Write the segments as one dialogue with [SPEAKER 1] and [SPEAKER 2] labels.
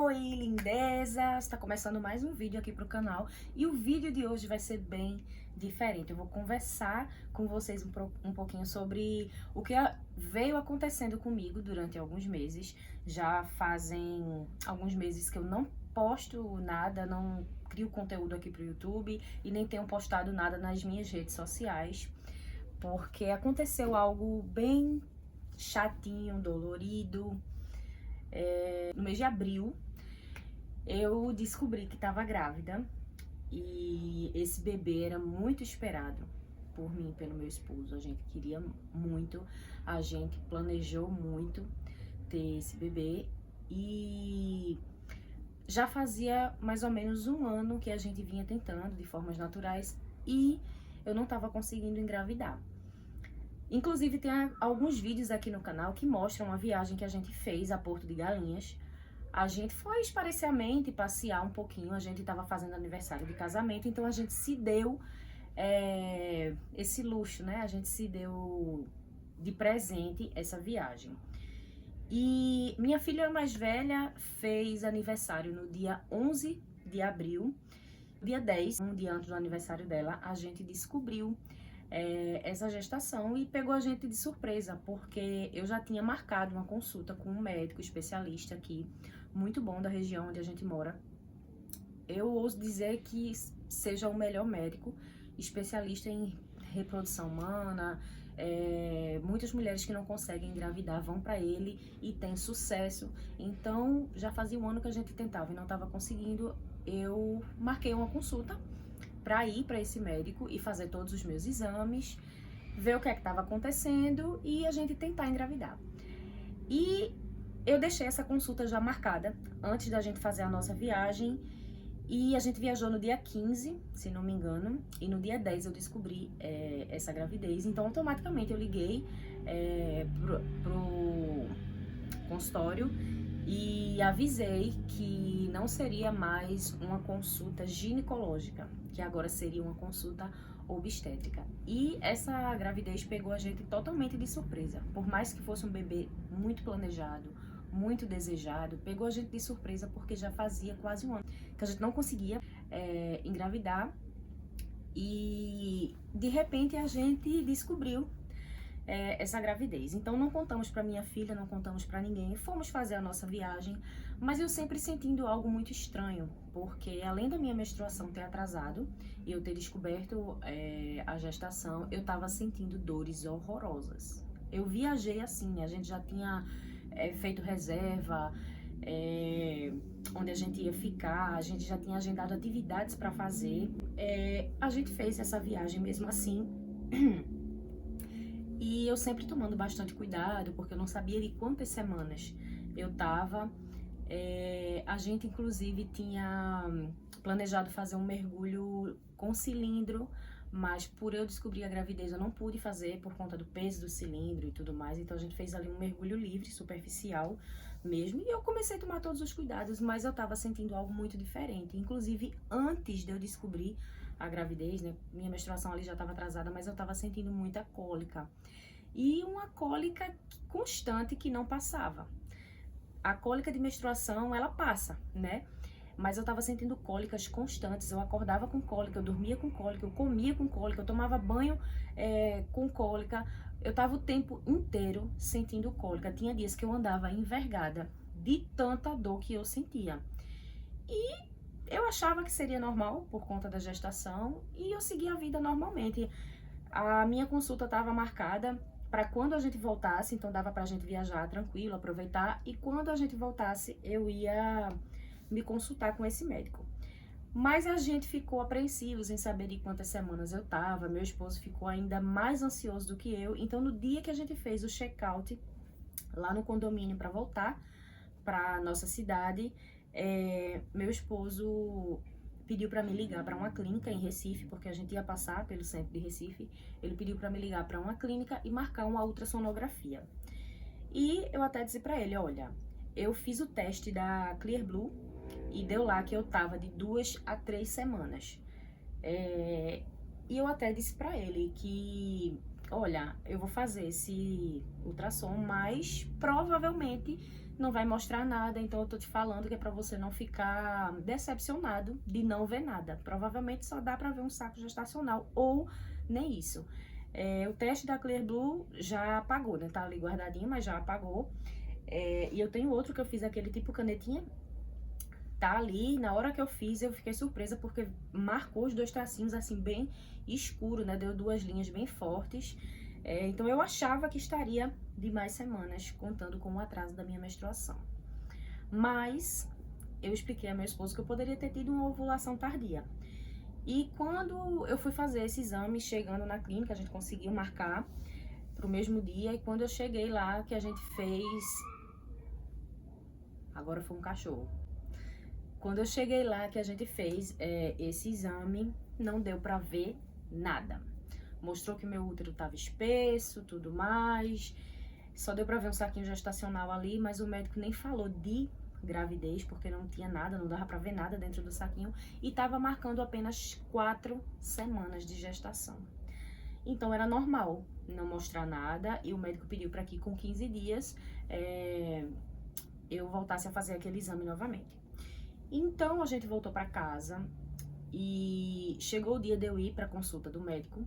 [SPEAKER 1] Oi, lindezas! Está começando mais um vídeo aqui pro canal e o vídeo de hoje vai ser bem diferente. Eu vou conversar com vocês um pouquinho sobre o que veio acontecendo comigo durante alguns meses. Já fazem alguns meses que eu não posto nada, não crio conteúdo aqui pro YouTube e nem tenho postado nada nas minhas redes sociais, porque aconteceu algo bem chatinho, dolorido. No mês de abril, eu descobri que estava grávida e esse bebê era muito esperado por mim e pelo meu esposo. A gente queria muito, a gente planejou muito ter esse bebê e já fazia mais ou menos um ano que a gente vinha tentando de formas naturais e eu não estava conseguindo engravidar. Inclusive, tem alguns vídeos aqui no canal que mostram a viagem que a gente fez a Porto de Galinhas. A gente foi esparecer a mente, passear um pouquinho. A gente estava fazendo aniversário de casamento, então a gente se deu esse luxo, né? A gente se deu de presente essa viagem. E minha filha mais velha fez aniversário no dia 11 de abril. Dia 10, um dia antes do aniversário dela, a gente descobriu essa gestação e pegou a gente de surpresa, porque eu já tinha marcado uma consulta com um médico especialista aqui, muito bom, da região onde a gente mora. Eu ouso dizer que seja o melhor médico, especialista em reprodução humana. Muitas mulheres que não conseguem engravidar vão para ele e tem sucesso. Então, já fazia um ano que a gente tentava e não estava conseguindo. Eu marquei uma consulta para ir para esse médico e fazer todos os meus exames, ver o que é que estava acontecendo e a gente tentar engravidar. E eu deixei essa consulta já marcada antes da gente fazer a nossa viagem e a gente viajou no dia 15, se não me engano, e no dia 10 eu descobri essa gravidez. Então, automaticamente eu liguei pro consultório e avisei que não seria mais uma consulta ginecológica, que agora seria uma consulta obstétrica. E essa gravidez pegou a gente totalmente de surpresa. Por mais que fosse um bebê muito planejado, muito desejado, pegou a gente de surpresa porque já fazia quase um ano que a gente não conseguia engravidar. E de repente a gente descobriu essa gravidez. Então não contamos para minha filha, não contamos para ninguém, fomos fazer a nossa viagem, mas eu sempre sentindo algo muito estranho, porque além da minha menstruação ter atrasado e eu ter descoberto a gestação, eu tava sentindo dores horrorosas. Eu viajei assim, a gente já tinha feito reserva, onde a gente ia ficar, a gente já tinha agendado atividades para fazer. A gente fez essa viagem mesmo assim. E eu sempre tomando bastante cuidado, porque eu não sabia de quantas semanas eu tava. A gente, inclusive, tinha planejado fazer um mergulho com cilindro, mas por eu descobrir a gravidez eu não pude fazer por conta do peso do cilindro e tudo mais. Então a gente fez ali um mergulho livre, superficial mesmo. E eu comecei a tomar todos os cuidados, mas eu tava sentindo algo muito diferente. Inclusive, antes de eu descobrir a gravidez, né? Minha menstruação ali já estava atrasada, mas eu estava sentindo muita cólica. E uma cólica constante que não passava. A cólica de menstruação, ela passa, né? Mas eu estava sentindo cólicas constantes. Eu acordava com cólica, eu dormia com cólica, eu comia com cólica, eu tomava banho com cólica. Eu estava o tempo inteiro sentindo cólica. Tinha dias que eu andava envergada de tanta dor que eu sentia. E eu achava que seria normal por conta da gestação e eu seguia a vida normalmente. A minha consulta estava marcada para quando a gente voltasse, então dava pra gente viajar tranquilo, aproveitar, e quando a gente voltasse eu ia me consultar com esse médico. Mas a gente ficou apreensivos em saber de quantas semanas eu tava, meu esposo ficou ainda mais ansioso do que eu, então no dia que a gente fez o check-out lá no condomínio para voltar para nossa cidade, meu esposo pediu para me ligar para uma clínica em Recife, porque a gente ia passar pelo centro de Recife. Ele pediu para me ligar para uma clínica e marcar uma ultrassonografia. E eu até disse para ele, olha, eu fiz o teste da Clear Blue e deu lá que eu tava de 2 a 3 semanas. E eu até disse para ele que, olha, eu vou fazer esse ultrassom, mas provavelmente não vai mostrar nada, então eu tô te falando que é pra você não ficar decepcionado de não ver nada. Provavelmente só dá pra ver um saco gestacional, ou nem isso. O teste da Clear Blue já apagou, né? Tá ali guardadinho, mas já apagou. E eu tenho outro que eu fiz aquele tipo canetinha. Tá ali, na hora que eu fiz, eu fiquei surpresa porque marcou os 2 tracinhos assim bem escuro, né? Deu 2 linhas bem fortes. Então eu achava que estaria de mais semanas, contando com o atraso da minha menstruação. Mas eu expliquei a meu esposo que eu poderia ter tido uma ovulação tardia. E quando eu fui fazer esse exame, chegando na clínica, a gente conseguiu marcar pro mesmo dia. E quando eu cheguei lá, que a gente fez... Agora foi um cachorro. Quando eu cheguei lá, que a gente fez esse exame, não deu pra ver nada. Mostrou que meu útero tava espesso, tudo mais. Só deu pra ver um saquinho gestacional ali, mas o médico nem falou de gravidez, porque não tinha nada, não dava pra ver nada dentro do saquinho. E tava marcando apenas 4 semanas de gestação. Então era normal não mostrar nada, e o médico pediu pra que com 15 dias eu voltasse a fazer aquele exame novamente. Então a gente voltou pra casa e chegou o dia de eu ir pra consulta do médico.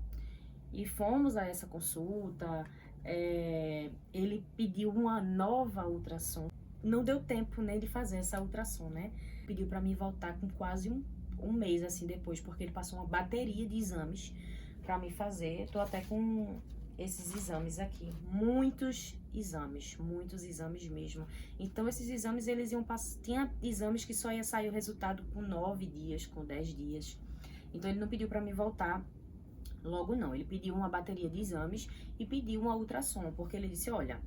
[SPEAKER 1] E fomos a essa consulta, ele pediu uma nova ultrassom. Não deu tempo nem de fazer essa ultrassom, né? Pediu pra mim voltar com quase um mês assim depois, porque ele passou uma bateria de exames pra me fazer. Tô até com esses exames aqui, muitos exames mesmo. Então esses exames, eles iam passar, tinha exames que só ia sair o resultado com 9 dias, com 10 dias. Então ele não pediu pra mim voltar logo não, ele pediu uma bateria de exames e pediu uma ultrassom, porque ele disse, olha,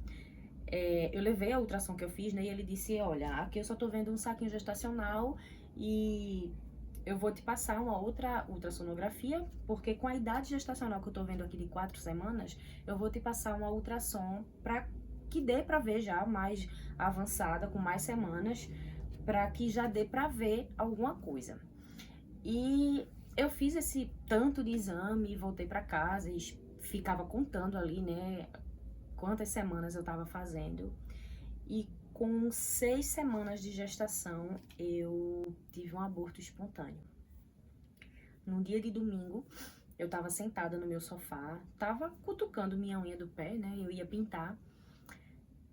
[SPEAKER 1] eu levei a ultrassom que eu fiz, né, e ele disse, olha, aqui eu só tô vendo um saquinho gestacional e eu vou te passar uma outra ultrassonografia, porque com a idade gestacional que eu tô vendo aqui de 4 semanas, eu vou te passar uma ultrassom pra que dê pra ver já mais avançada, com mais semanas, pra que já dê pra ver alguma coisa. E eu fiz esse tanto de exame, voltei pra casa e ficava contando ali, né, quantas semanas eu tava fazendo. E com 6 semanas de gestação, eu tive um aborto espontâneo. Num dia de domingo, eu tava sentada no meu sofá, tava cutucando minha unha do pé, né, eu ia pintar.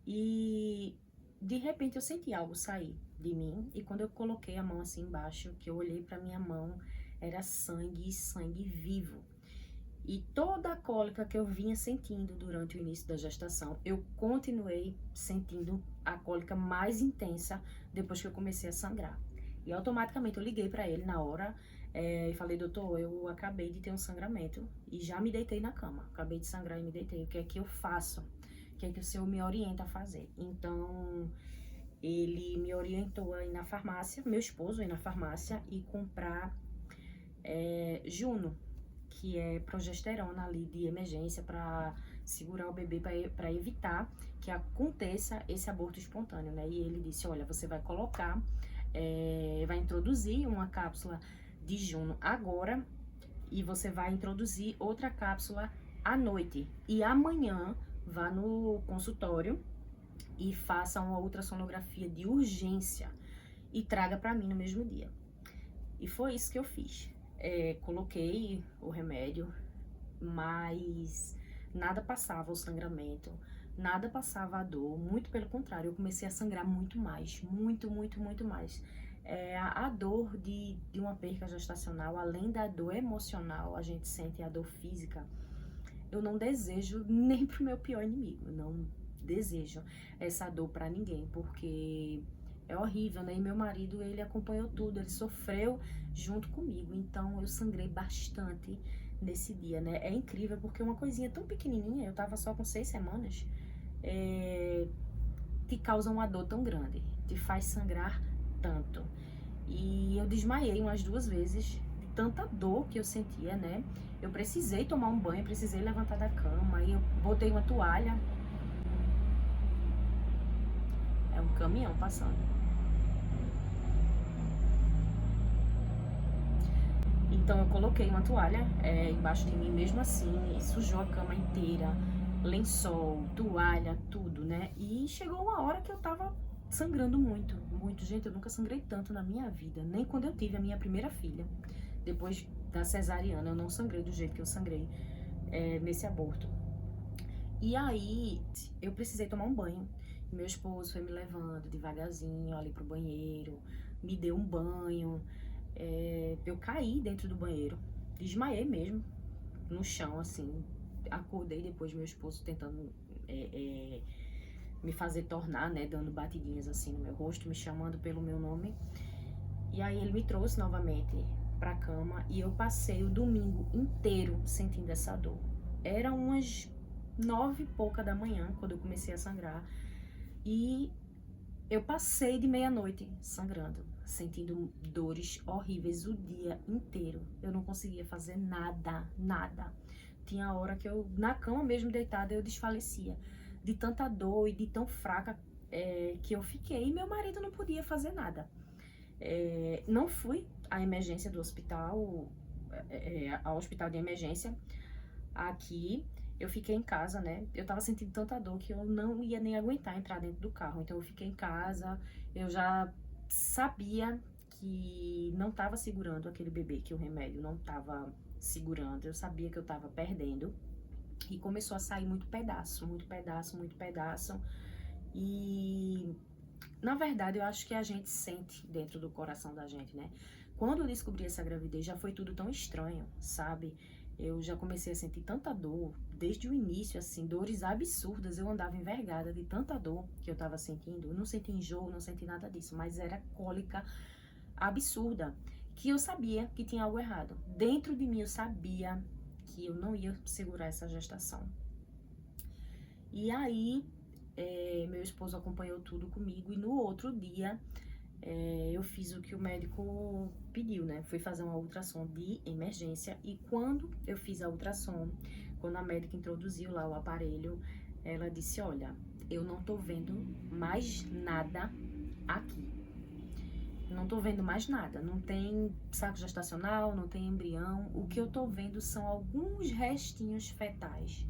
[SPEAKER 1] E de repente eu senti algo sair de mim, e quando eu coloquei a mão assim embaixo, que eu olhei pra minha mão, era sangue, sangue vivo. E toda a cólica que eu vinha sentindo durante o início da gestação, eu continuei sentindo a cólica mais intensa depois que eu comecei a sangrar. E automaticamente eu liguei pra ele na hora e falei, doutor, eu acabei de ter um sangramento e já me deitei na cama. Acabei de sangrar e me deitei. O que é que eu faço? O que é que o senhor me orienta a fazer? Então, ele me orientou a ir na farmácia, meu esposo ir na farmácia e comprar Juno, que é progesterona ali de emergência para segurar o bebê, para evitar que aconteça esse aborto espontâneo, né? E ele disse, olha, você vai colocar, vai introduzir uma cápsula de Juno agora e você vai introduzir outra cápsula à noite. E amanhã vá no consultório e faça uma ultrassonografia de urgência e traga para mim no mesmo dia. E foi isso que eu fiz. Coloquei o remédio, mas nada passava o sangramento, nada passava a dor, muito pelo contrário, eu comecei a sangrar muito mais, muito mais. A dor de uma perca gestacional, além da dor emocional, a gente sente a dor física. Eu não desejo nem pro meu pior inimigo, não desejo essa dor pra ninguém, porque é horrível, né? E meu marido, ele acompanhou tudo, ele sofreu junto comigo, então eu sangrei bastante nesse dia, né? É incrível, porque uma coisinha tão pequenininha, eu tava só com 6 semanas, te causa uma dor tão grande, te faz sangrar tanto. E eu desmaiei umas 2 vezes de tanta dor que eu sentia, né? Eu precisei tomar um banho, precisei levantar da cama, aí eu botei uma toalha. É um caminhão passando. Então eu coloquei uma toalha embaixo de mim mesmo assim, e sujou a cama inteira, lençol, toalha, tudo, né? E chegou uma hora que eu tava sangrando muito, muito. Gente, eu nunca sangrei tanto na minha vida, nem quando eu tive a minha primeira filha. Depois da cesariana, eu não sangrei do jeito que eu sangrei nesse aborto. E aí, eu precisei tomar um banho. Meu esposo foi me levando devagarzinho ali pro banheiro, me deu um banho. Eu caí dentro do banheiro, desmaiei mesmo, no chão, assim. Acordei depois, meu esposo tentando me fazer tornar, né, dando batidinhas assim no meu rosto, me chamando pelo meu nome. E aí ele me trouxe novamente pra cama e eu passei o domingo inteiro sentindo essa dor. Era umas 9 e pouca da manhã quando eu comecei a sangrar e eu passei de meia-noite sangrando, sentindo dores horríveis o dia inteiro. Eu não conseguia fazer nada, nada. Tinha hora que eu, na cama mesmo deitada, eu desfalecia de tanta dor e de tão fraca que eu fiquei. E meu marido não podia fazer nada. Não fui à emergência do hospital, ao hospital de emergência aqui. Eu fiquei em casa, né? Eu tava sentindo tanta dor que eu não ia nem aguentar entrar dentro do carro. Então eu fiquei em casa, eu já sabia que não tava segurando aquele bebê, que o remédio não tava segurando. Eu sabia que eu tava perdendo. E começou a sair muito pedaço, muito pedaço, muito pedaço. E na verdade eu acho que a gente sente dentro do coração da gente, né? Quando eu descobri essa gravidez já foi tudo tão estranho, sabe? Eu já comecei a sentir tanta dor, desde o início, assim, dores absurdas. Eu andava envergada de tanta dor que eu tava sentindo. Eu não senti enjoo, não senti nada disso, mas era cólica absurda, que eu sabia que tinha algo errado. Dentro de mim eu sabia que eu não ia segurar essa gestação. E aí, meu esposo acompanhou tudo comigo e no outro dia eu fiz o que o médico pediu, né? Fui fazer uma ultrassom de emergência e quando eu fiz a ultrassom, quando a médica introduziu lá o aparelho, ela disse, olha, eu não tô vendo mais nada aqui. Não tô vendo mais nada, não tem saco gestacional, não tem embrião. O que eu tô vendo são alguns restinhos fetais.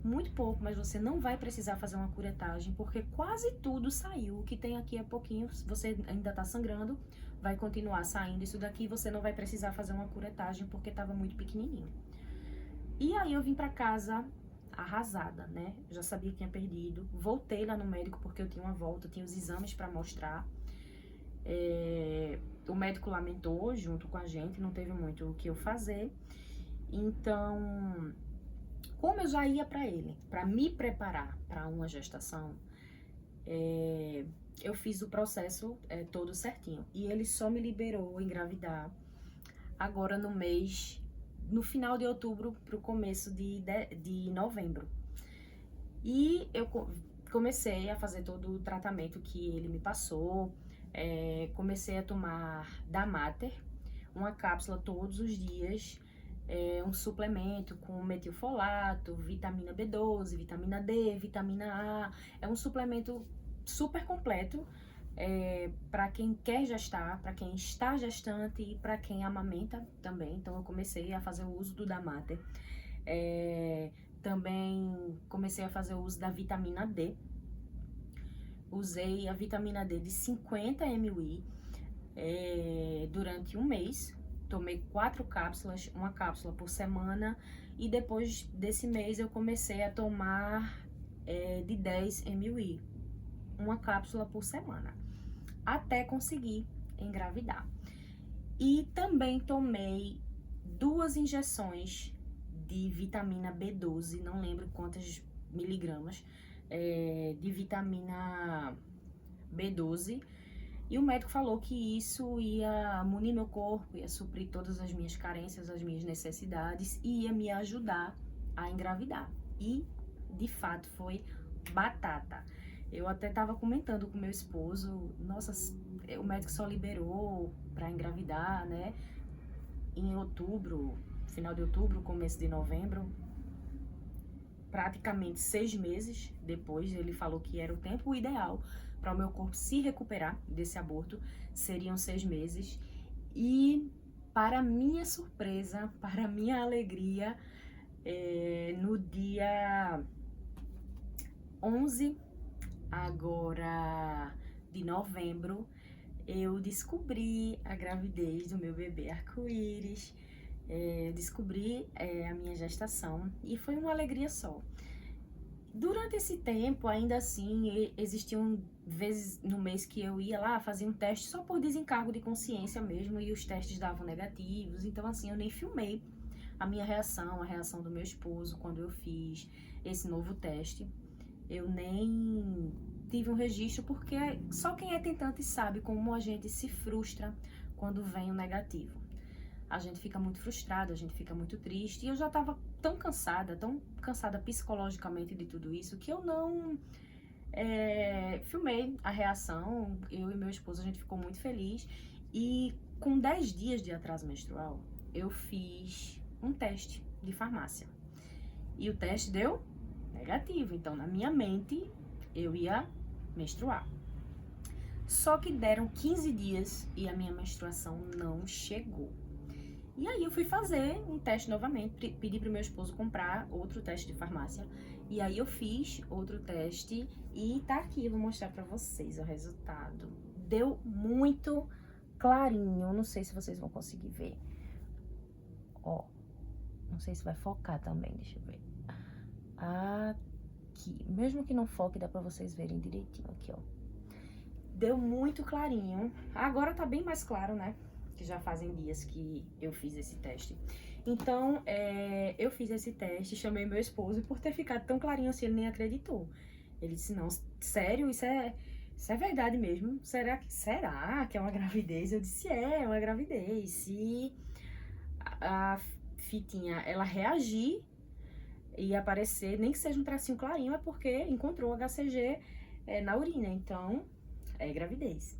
[SPEAKER 1] Muito pouco, mas você não vai precisar fazer uma curetagem, porque quase tudo saiu. O que tem aqui é pouquinho, você ainda tá sangrando, vai continuar saindo isso daqui, você não vai precisar fazer uma curetagem, porque tava muito pequenininho. E aí eu vim pra casa arrasada, né? Já sabia que tinha perdido. Voltei lá no médico, porque eu tinha uma volta, eu tinha os exames pra mostrar. O médico lamentou junto com a gente, não teve muito o que eu fazer. Então, como eu já ia para ele, para me preparar para uma gestação, eu fiz o processo todo certinho. E ele só me liberou engravidar agora no final de outubro para o começo de novembro. E eu comecei a fazer todo o tratamento que ele me passou. Comecei a tomar Damater, uma cápsula todos os dias, um suplemento com metilfolato, vitamina B12, vitamina D, vitamina A. É um suplemento super completo para quem quer gestar, para quem está gestante e para quem amamenta também. Então eu comecei a fazer o uso do Damater. Também comecei a fazer o uso da vitamina D. Usei a vitamina D de 50 ml durante um mês. Tomei 4 cápsulas, uma cápsula por semana. E depois desse mês eu comecei a tomar de 10 ml, uma cápsula por semana, até conseguir engravidar. E também tomei 2 injeções de vitamina B12, não lembro quantas miligramas, de vitamina B12, e o médico falou que isso ia munir meu corpo, ia suprir todas as minhas carências, as minhas necessidades, e ia me ajudar a engravidar. E, de fato, foi batata. Eu até tava comentando com meu esposo, nossa, o médico só liberou pra engravidar, né, em outubro, final de outubro, começo de novembro, praticamente 6 meses depois. Ele falou que era o tempo ideal para o meu corpo se recuperar desse aborto, seriam 6 meses. E para minha surpresa, para minha alegria, no dia 11 agora de novembro, eu descobri a gravidez do meu bebê arco-íris, descobri a minha gestação e foi uma alegria só. Durante esse tempo, ainda assim, existiam vezes no mês que eu ia lá fazer um teste só por desencargo de consciência mesmo e os testes davam negativos, então assim, eu nem filmei a minha reação, a reação do meu esposo quando eu fiz esse novo teste. Eu nem tive um registro porque só quem é tentante sabe como a gente se frustra quando vem o negativo. A gente fica muito frustrado, a gente fica muito triste. E eu já estava tão cansada psicologicamente de tudo isso, que eu não filmei a reação. Eu e meu esposo, a gente ficou muito feliz. E com 10 dias de atraso menstrual, eu fiz um teste de farmácia. E o teste deu negativo. Então, na minha mente, eu ia menstruar. Só que deram 15 dias e a minha menstruação não chegou. E aí eu fui fazer um teste novamente, pedi pro meu esposo comprar outro teste de farmácia. E aí eu fiz outro teste e tá aqui, eu vou mostrar pra vocês o resultado. Deu muito clarinho, não sei se vocês vão conseguir ver. Ó, não sei se vai focar também, deixa eu ver. Aqui, mesmo que não foque, dá pra vocês verem direitinho aqui, ó. Deu muito clarinho, agora tá bem mais claro, né? Que já fazem dias que eu fiz esse teste. Então, eu fiz esse teste, chamei meu esposo, e por ter ficado tão clarinho assim, ele nem acreditou. Ele disse, não, sério, isso é verdade mesmo? Será que é uma gravidez? Eu disse, é uma gravidez. Se a fitinha, ela reagir e aparecer, nem que seja um tracinho clarinho, é porque encontrou HCG na urina, então é gravidez.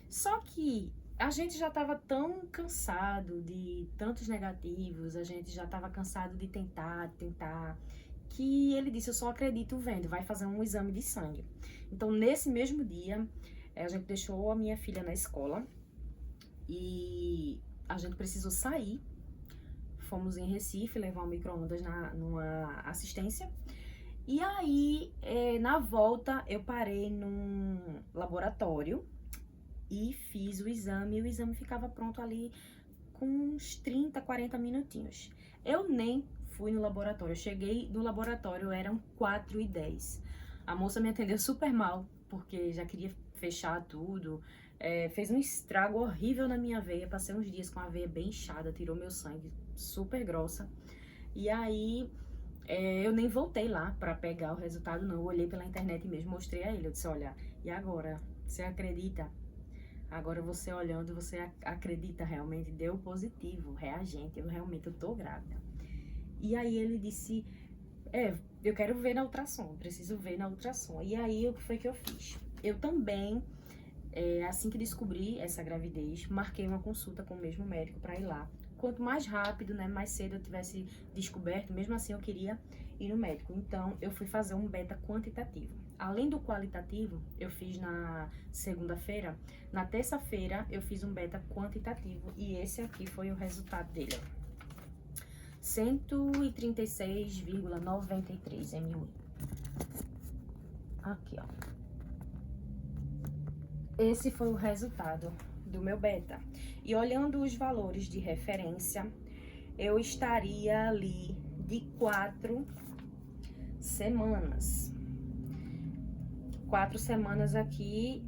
[SPEAKER 1] Só que a gente já estava tão cansado de tantos negativos, a gente já estava cansado de tentar, que ele disse, eu só acredito vendo, vai fazer um exame de sangue. Então, nesse mesmo dia, a gente deixou a minha filha na escola e a gente precisou sair. Fomos em Recife levar um micro-ondas numa assistência. E aí, na volta, eu parei num laboratório e fiz o exame, e o exame ficava pronto ali com uns 30, 40 minutinhos. Eu nem fui no laboratório, eu cheguei no laboratório, eram 4h10. A moça me atendeu super mal, porque já queria fechar tudo, fez um estrago horrível na minha veia, passei uns dias com a veia bem inchada, tirou meu sangue, super grossa. E aí, eu nem voltei lá pra pegar o resultado, não, eu olhei pela internet mesmo, mostrei a ele, eu disse, olha, e agora, você acredita? Agora você olhando, você acredita realmente, deu positivo, reagente, eu tô grávida. E aí ele disse, eu quero ver na ultrassom, preciso ver na ultrassom. E aí o que foi que eu fiz? Eu também, assim que descobri essa gravidez, marquei uma consulta com o mesmo médico para ir lá. Quanto mais rápido, né, mais cedo eu tivesse descoberto, mesmo assim eu queria ir no médico. Então eu fui fazer um beta quantitativo. Além do qualitativo, eu fiz na segunda-feira. Na terça-feira, eu fiz um beta quantitativo. E esse aqui foi o resultado dele. 136,93 ml. Aqui, ó. Esse foi o resultado do meu beta. E olhando os valores de referência, eu estaria ali de 4 semanas. 4 semanas aqui,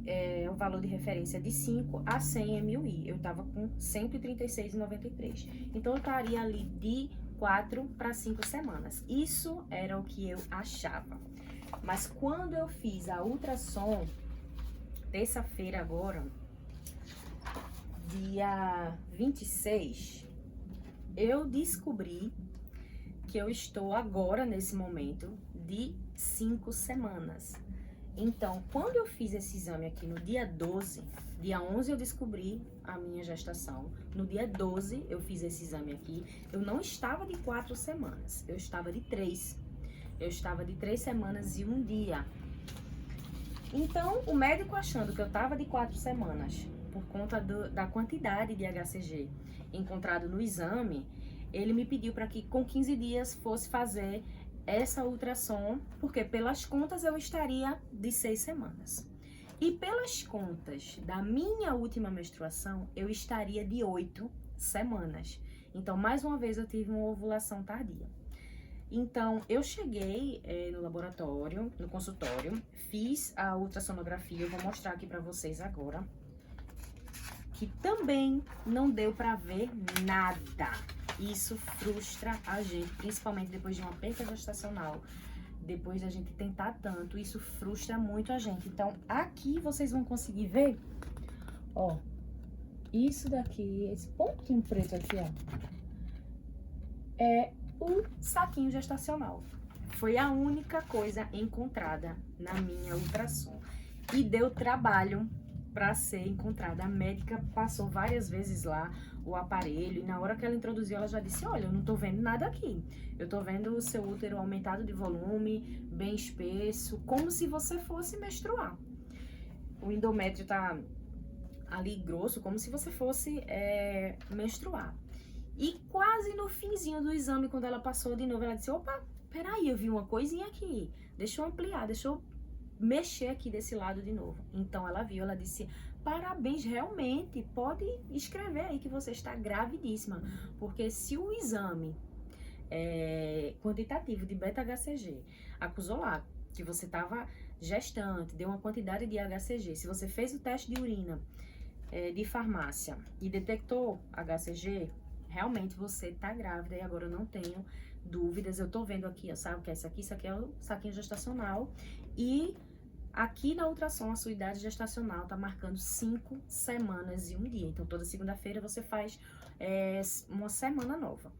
[SPEAKER 1] o valor de referência de 5 a 100 ml. Eu tava com 136,93. Então, eu estaria ali de 4 para 5 semanas. Isso era o que eu achava. Mas quando eu fiz a ultrassom, terça-feira agora, dia 26, eu descobri que eu estou agora, nesse momento, de 5 semanas. Então, quando eu fiz esse exame aqui no dia 12, dia 11 eu descobri a minha gestação. No dia 12 eu fiz esse exame aqui. Eu não estava de 4 semanas, eu estava de 3. Eu estava de 3 semanas e 1 dia. Então, o médico achando que eu estava de 4 semanas, por conta da quantidade de HCG encontrado no exame, ele me pediu para que com 15 dias fosse fazer essa ultrassom, porque pelas contas eu estaria de 6 semanas. E pelas contas da minha última menstruação, eu estaria de 8 semanas. Então, mais uma vez, eu tive uma ovulação tardia. Então, eu cheguei no laboratório, no consultório, fiz a ultrassonografia, eu vou mostrar aqui pra vocês agora, que também não deu pra ver nada. Isso frustra a gente, principalmente depois de uma perda gestacional, depois da gente tentar tanto, isso frustra muito a gente. Então, aqui vocês vão conseguir ver, ó, isso daqui, esse pontinho preto aqui, ó, é o saquinho gestacional. Foi a única coisa encontrada na minha ultrassom. E deu trabalho para ser encontrada. A médica passou várias vezes lá o aparelho e na hora que ela introduziu, ela já disse: olha, eu não tô vendo nada aqui. Eu tô vendo o seu útero aumentado de volume, bem espesso, como se você fosse menstruar. O endométrio tá ali grosso, como se você fosse menstruar. E quase no finzinho do exame, quando ela passou de novo, ela disse: opa, peraí, eu vi uma coisinha aqui, deixa eu ampliar, deixa eu mexer aqui desse lado de novo. Então ela viu, ela disse: parabéns, realmente, pode escrever aí que você está gravidíssima, porque se o exame quantitativo de beta-HCG acusou lá que você estava gestante, deu uma quantidade de HCG, se você fez o teste de urina de farmácia e detectou HCG, realmente você tá grávida e agora eu não tenho dúvidas. Eu tô vendo aqui, ó, sabe o que é isso aqui? Isso aqui é o saquinho gestacional. E aqui na ultrassom, a sua idade gestacional tá marcando 5 semanas e um dia. Então, toda segunda-feira você faz uma semana nova.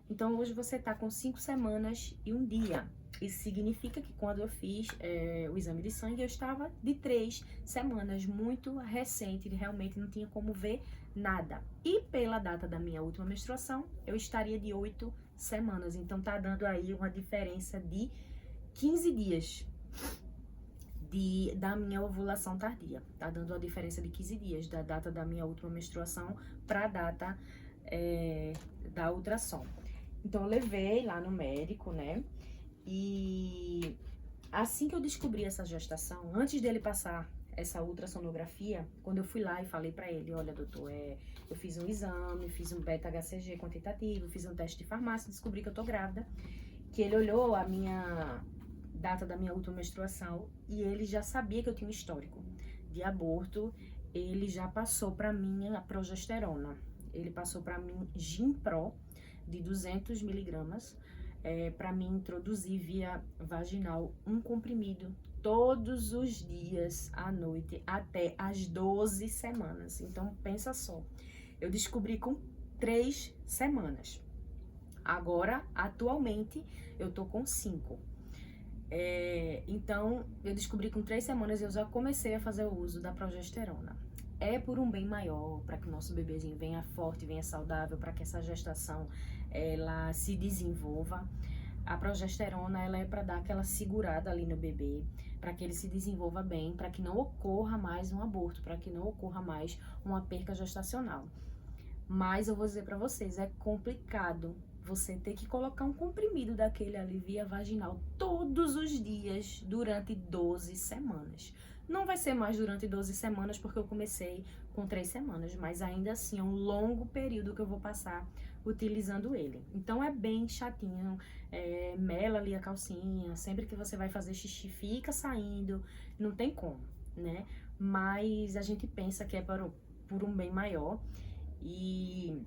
[SPEAKER 1] Então, hoje você tá com 5 semanas e um dia. Isso significa que quando eu fiz o exame de sangue, eu estava de 3 semanas, muito recente, realmente não tinha como ver nada. E pela data da minha última menstruação, eu estaria de 8 semanas. Então tá dando aí uma diferença de 15 dias da minha ovulação tardia. Tá dando uma diferença de 15 dias da data da minha última menstruação para a data da ultrassom. Então eu levei lá no médico, né? E assim que eu descobri essa gestação, antes dele passar essa ultrassonografia, quando eu fui lá e falei pra ele: olha, doutor, eu fiz um exame, fiz um beta-HCG quantitativo, fiz um teste de farmácia, descobri que eu tô grávida, que ele olhou a minha data da minha última menstruação e ele já sabia que eu tinha um histórico de aborto, ele já passou pra mim a progesterona, ele passou pra mim Gimpro de 200 miligramas, para mim introduzir via vaginal um comprimido todos os dias à noite até as 12 semanas. Então pensa só, eu descobri com 3 semanas. Agora, atualmente, eu tô com 5. Então, eu descobri com 3 semanas e eu já comecei a fazer o uso da progesterona. É por um bem maior, para que o nosso bebezinho venha forte, venha saudável, para que essa gestação ela se desenvolva. A progesterona ela é para dar aquela segurada ali no bebê, para que ele se desenvolva bem, para que não ocorra mais um aborto, para que não ocorra mais uma perca gestacional. Mas eu vou dizer para vocês, é complicado você ter que colocar um comprimido daquele ali via vaginal todos os dias durante 12 semanas. Não vai ser mais durante 12 semanas porque eu comecei com 3 semanas, mas ainda assim é um longo período que eu vou passar utilizando ele. Então é bem chatinho, mela ali a calcinha, sempre que você vai fazer xixi fica saindo, não tem como, né? Mas a gente pensa que é por um bem maior e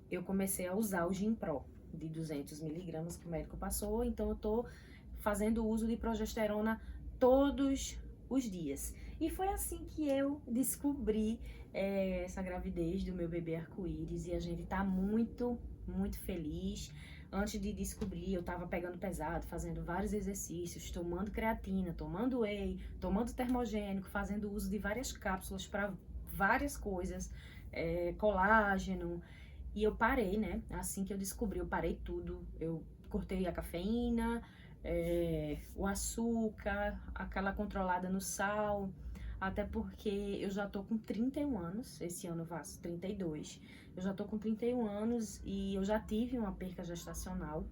[SPEAKER 1] eu comecei a usar o Gimpro de 200 miligramas que o médico passou, então eu tô fazendo uso de progesterona todos os dias. E foi assim que eu descobri essa gravidez do meu bebê arco-íris e a gente tá muito, muito feliz. Antes de descobrir, eu tava pegando pesado, fazendo vários exercícios, tomando creatina, tomando whey, tomando termogênico, fazendo uso de várias cápsulas para várias coisas, colágeno. E eu parei, né? Assim que eu descobri, eu parei tudo. Eu cortei a cafeína, o açúcar, aquela controlada no sal, até porque eu já tô com 31 anos, esse ano eu faço 32. Eu já tô com 31 anos e eu já tive uma perca gestacional.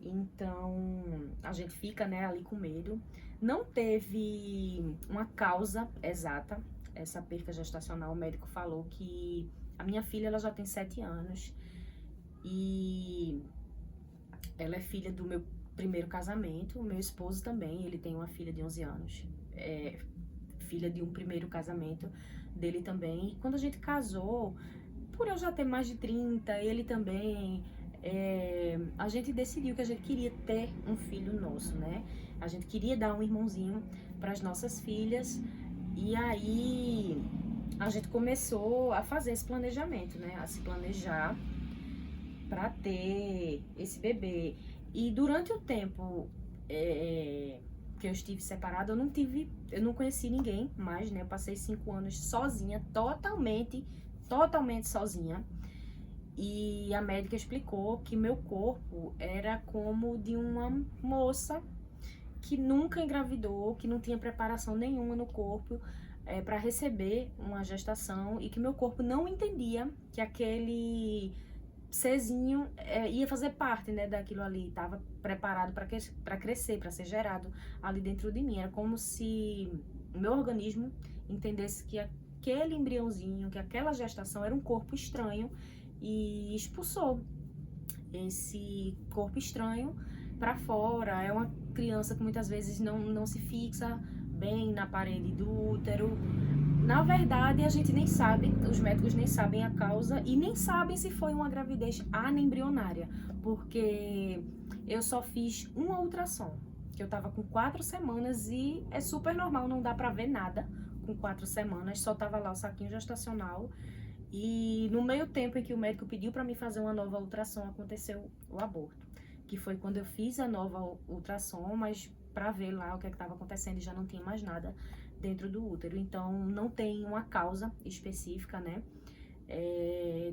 [SPEAKER 1] Então, a gente fica, né, ali com medo. Não teve uma causa exata, essa perca gestacional. O médico falou que a minha filha, ela já tem 7 anos e ela é filha do meu primeiro casamento. O meu esposo também, ele tem uma filha de 11 anos, filha de um primeiro casamento dele também. E quando a gente casou, por eu já ter mais de 30, ele também, a gente decidiu que a gente queria ter um filho nosso, né? A gente queria dar um irmãozinho para as nossas filhas. E aí a gente começou a fazer esse planejamento, né? A se planejar para ter esse bebê. E durante o tempo que eu estive separada, eu não conheci ninguém mais, né? Eu passei 5 anos sozinha, totalmente sozinha. E a médica explicou que meu corpo era como de uma moça que nunca engravidou, que não tinha preparação nenhuma no corpo para receber uma gestação, e que meu corpo não entendia que aquele serzinho ia fazer parte, né, daquilo ali, estava preparado para crescer, para ser gerado ali dentro de mim. Era como se o meu organismo entendesse que aquele embriãozinho, que aquela gestação era um corpo estranho, e expulsou esse corpo estranho para fora. É uma criança que muitas vezes não se fixa bem na parede do útero. Na verdade, a gente nem sabe, os médicos nem sabem a causa e nem sabem se foi uma gravidez anembrionária, porque eu só fiz uma ultrassom, que eu tava com 4 semanas, e é super normal, não dá pra ver nada com 4 semanas, só tava lá o saquinho gestacional. E no meio tempo em que o médico pediu para mim fazer uma nova ultrassom, aconteceu o aborto, que foi quando eu fiz a nova ultrassom, mas para ver lá o que estava acontecendo, e já não tinha mais nada dentro do útero. Então não tem uma causa específica, né?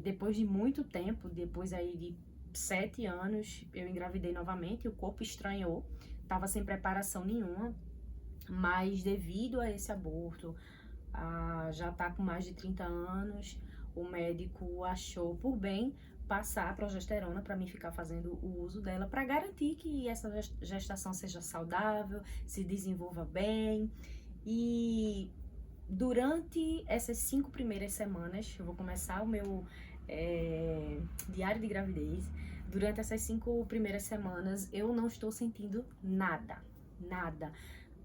[SPEAKER 1] Depois de muito tempo, depois aí de 7 anos, eu engravidei novamente, o corpo estranhou, tava sem preparação nenhuma, mas devido a esse aborto, já tá com mais de 30 anos, o médico achou por bem passar a progesterona para mim ficar fazendo o uso dela, para garantir que essa gestação seja saudável, se desenvolva bem. E durante essas 5 primeiras semanas, eu vou começar o meu diário de gravidez. Durante essas 5 primeiras semanas, eu não estou sentindo nada, nada.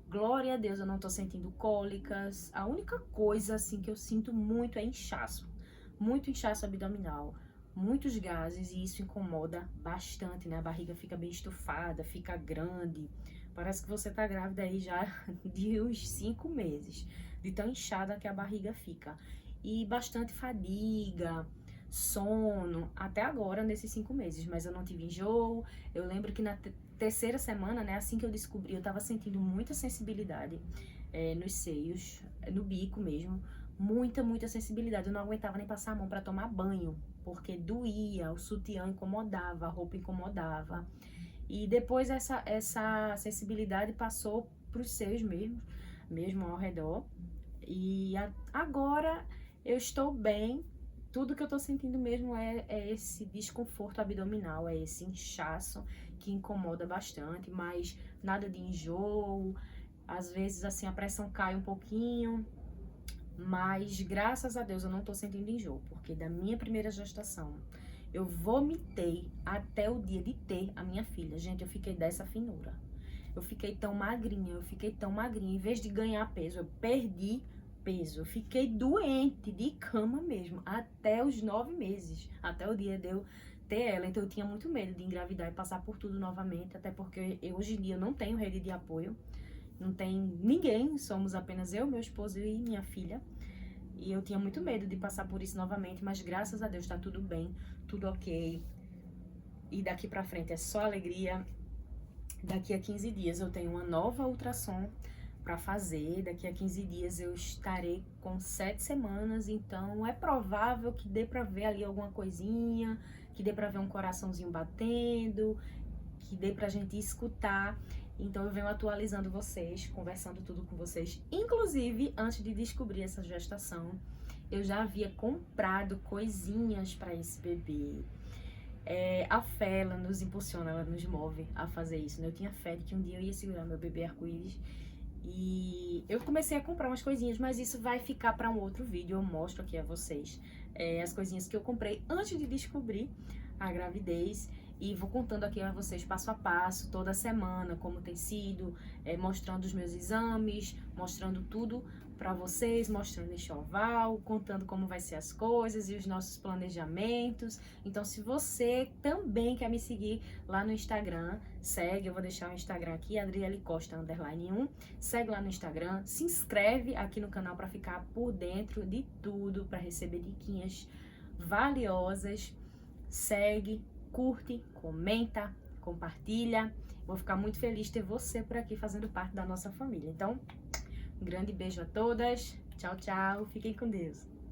[SPEAKER 1] Glória a Deus, eu não tô sentindo cólicas. A única coisa, assim, que eu sinto muito é inchaço. Muito inchaço abdominal, muitos gases, e isso incomoda bastante, né? A barriga fica bem estufada, fica grande. Parece que você tá grávida aí já de uns 5 meses, de tão inchada que a barriga fica. E bastante fadiga, sono, até agora, nesses 5 meses. Mas eu não tive enjoo. Eu lembro que na terceira semana, né, assim que eu descobri, eu tava sentindo muita sensibilidade nos seios, no bico mesmo. Muita sensibilidade. Eu não aguentava nem passar a mão para tomar banho, porque doía, o sutiã incomodava, a roupa incomodava. E depois essa sensibilidade passou para os seios mesmo ao redor. E agora eu estou bem. Tudo que eu tô sentindo mesmo é esse desconforto abdominal, é esse inchaço que incomoda bastante, mas nada de enjoo. Às vezes, assim, a pressão cai um pouquinho, mas graças a Deus eu não tô sentindo enjoo, porque da minha primeira gestação eu vomitei até o dia de ter a minha filha. Gente, eu fiquei dessa finura. Eu fiquei tão magrinha. Em vez de ganhar peso, eu perdi peso. Eu fiquei doente de cama mesmo, até os 9 meses, até o dia de eu ter ela. Então eu tinha muito medo de engravidar e passar por tudo novamente, até porque hoje em dia eu não tenho rede de apoio. Não tem ninguém, somos apenas eu, meu esposo e minha filha. E eu tinha muito medo de passar por isso novamente, mas graças a Deus tá tudo bem, tudo ok. E daqui pra frente é só alegria. Daqui a 15 dias eu tenho uma nova ultrassom pra fazer. Daqui a 15 dias eu estarei com 7 semanas, então é provável que dê pra ver ali alguma coisinha, que dê pra ver um coraçãozinho batendo, que dê pra gente escutar. Então eu venho atualizando vocês, conversando tudo com vocês. Inclusive, antes de descobrir essa gestação, eu já havia comprado coisinhas para esse bebê. A fé, ela nos impulsiona, ela nos move a fazer isso, né? Eu tinha fé de que um dia eu ia segurar meu bebê arco-íris e eu comecei a comprar umas coisinhas, mas isso vai ficar para um outro vídeo. Eu mostro aqui a vocês as coisinhas que eu comprei antes de descobrir a gravidez e vou contando aqui a vocês passo a passo, toda semana, como tem sido, mostrando os meus exames, mostrando tudo para vocês, mostrando enxoval, contando como vai ser as coisas e os nossos planejamentos. Então, se você também quer me seguir lá no Instagram, segue, eu vou deixar o Instagram aqui, Adriele Costa _1, segue lá no Instagram, se inscreve aqui no canal para ficar por dentro de tudo, para receber diquinhas valiosas, segue, curte, comenta, compartilha. Vou ficar muito feliz de ter você por aqui fazendo parte da nossa família. Então, um grande beijo a todas. Tchau, tchau. Fiquem com Deus.